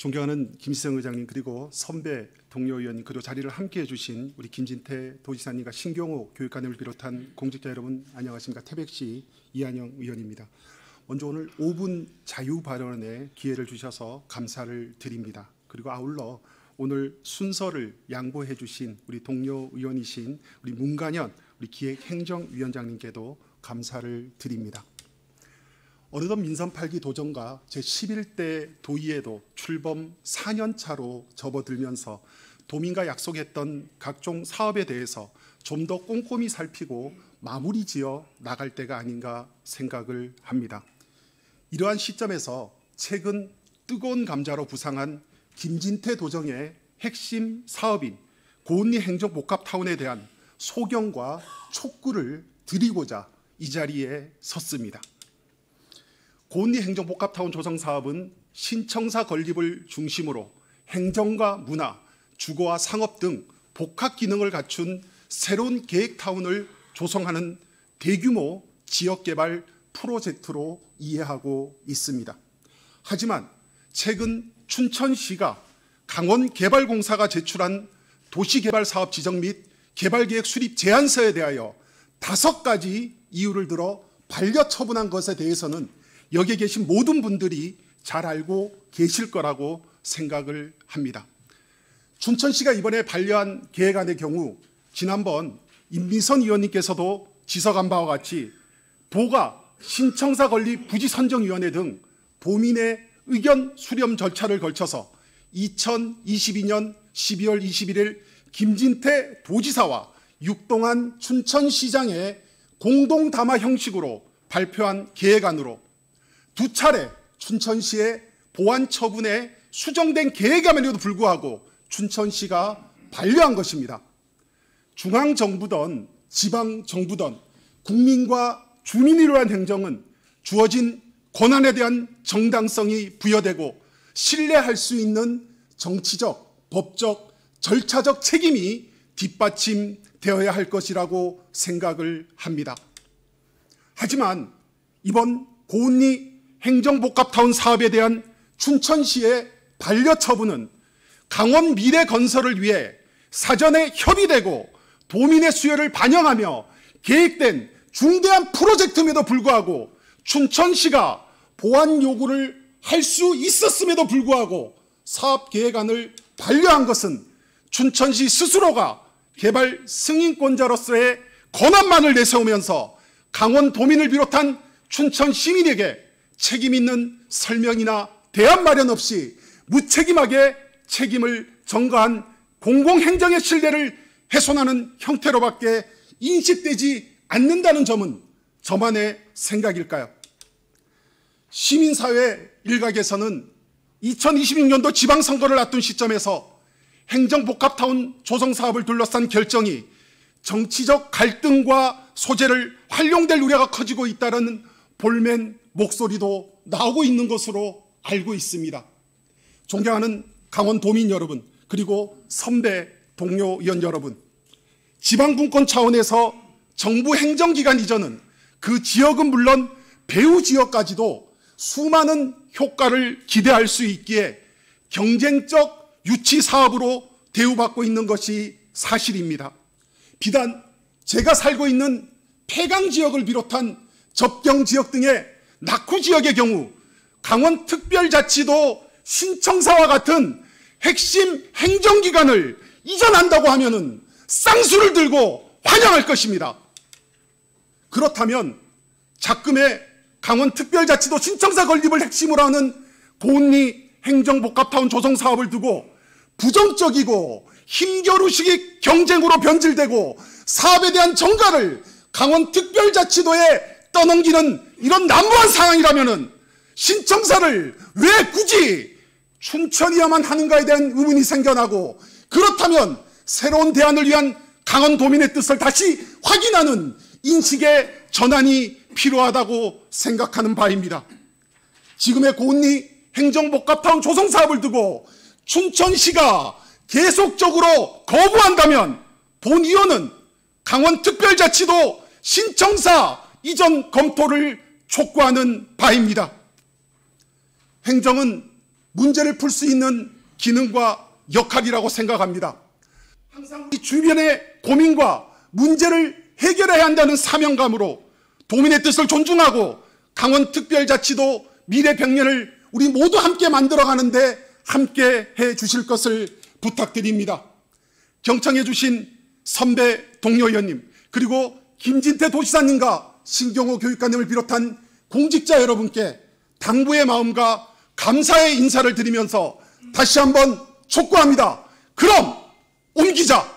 존경하는 김시성 의장님, 그리고 선배 동료 의원님, 그리고 자리를 함께해 주신 우리 김진태 도지사님과 신경호 교육관님을 비롯한 공직자 여러분, 안녕하십니까. 태백시 이한영 의원입니다. 먼저 오늘 5분 자유 발언의 기회를 주셔서 감사를 드립니다. 그리고 아울러 오늘 순서를 양보해 주신 우리 동료 의원이신 우리 문관현 우리 기획행정위원장님께도 감사를 드립니다. 어느덧 민선 8기 도정과 제11대 도의회도 출범 4년 차로 접어들면서 도민과 약속했던 각종 사업에 대해서 좀 더 꼼꼼히 살피고 마무리 지어 나갈 때가 아닌가 생각을 합니다. 이러한 시점에서 최근 뜨거운 감자로 부상한 김진태 도정의 핵심 사업인 고은리 행정복합타운에 대한 소견과 촉구를 드리고자 이 자리에 섰습니다. 고은리 행정복합타운 조성 사업은 신청사 건립을 중심으로 행정과 문화, 주거와 상업 등 복합 기능을 갖춘 새로운 계획타운을 조성하는 대규모 지역개발 프로젝트로 이해하고 있습니다. 하지만 최근 춘천시가 강원개발공사가 제출한 도시개발사업 지정 및 개발계획 수립 제안서에 대하여 5가지 이유를 들어 반려 처분한 것에 대해서는 여기에 계신 모든 분들이 잘 알고 계실 거라고 생각을 합니다. 춘천시가 이번에 반려한 계획안의 경우 지난번 임미선 의원님께서도 지적한 바와 같이 도가 신청사 건립 부지선정위원회 등 도민의 의견 수렴 절차를 거쳐서 2022년 12월 21일 김진태 도지사와 육동한 춘천시장의 공동담화 형식으로 발표한 계획안으로 2차례 춘천시의 보완 처분에 수정된 계획안에도 불구하고 춘천시가 반려한 것입니다. 중앙정부든 지방정부든 국민과 주민을 위한 행정은 주어진 권한에 대한 정당성이 부여되고 신뢰할 수 있는 정치적, 법적, 절차적 책임이 뒷받침되어야 할 것이라고 생각을 합니다. 하지만 이번 고은리 행정복합타운 사업에 대한 춘천시의 반려 처분은 강원 미래 건설을 위해 사전에 협의되고 도민의 수요를 반영하며 계획된 중대한 프로젝트임에도 불구하고 춘천시가 보완 요구를 할 수 있었음에도 불구하고 사업 계획안을 반려한 것은 춘천시 스스로가 개발 승인권자로서의 권한만을 내세우면서 강원 도민을 비롯한 춘천 시민에게 책임 있는 설명이나 대안 마련 없이 무책임하게 책임을 전가한 공공행정의 신뢰를 훼손하는 형태로밖에 인식되지 않는다는 점은 저만의 생각일까요? 시민사회 일각에서는 2026년도 지방선거를 앞둔 시점에서 행정복합타운 조성사업을 둘러싼 결정이 정치적 갈등과 소재를 활용될 우려가 커지고 있다는 볼멘 목소리도 나오고 있는 것으로 알고 있습니다. 존경하는 강원도민 여러분, 그리고 선배 동료 의원 여러분, 지방분권 차원에서 정부 행정기관 이전은 그 지역은 물론 배후 지역까지도 수많은 효과를 기대할 수 있기에 경쟁적 유치 사업으로 대우받고 있는 것이 사실입니다. 비단 제가 살고 있는 폐강 지역을 비롯한 접경 지역 등의 낙후 지역의 경우 강원특별자치도 신청사와 같은 핵심 행정기관을 이전한다고 하면은 쌍수를 들고 환영할 것입니다. 그렇다면 작금의 강원특별자치도 신청사 건립을 핵심으로 하는 고은리 행정복합타운 조성 사업을 두고 부정적이고 힘겨루식의 경쟁으로 변질되고 사업에 대한 정가를 강원특별자치도에 떠넘기는 이런 난무한 상황이라면은 신청사를 왜 굳이 춘천이야만 하는가에 대한 의문이 생겨나고, 그렇다면 새로운 대안을 위한 강원도민의 뜻을 다시 확인하는 인식의 전환이 필요하다고 생각하는 바입니다. 지금의 고은리 행정복합타운 조성사업을 두고 춘천시가 계속적으로 거부한다면 본의원은 강원특별자치도 신청사 이전 검토를 촉구하는 바입니다. 행정은 문제를 풀 수 있는 기능과 역할이라고 생각합니다. 항상 우리 주변의 고민과 문제를 해결해야 한다는 사명감으로 도민의 뜻을 존중하고 강원특별자치도 미래 100년을 우리 모두 함께 만들어가는데 함께 해 주실 것을 부탁드립니다. 경청해 주신 선배 동료 의원님, 그리고 김진태 도지사님과 신경호 교육감님을 비롯한 공직자 여러분께 당부의 마음과 감사의 인사를 드리면서 다시 한번 촉구합니다. 그럼 옮기자.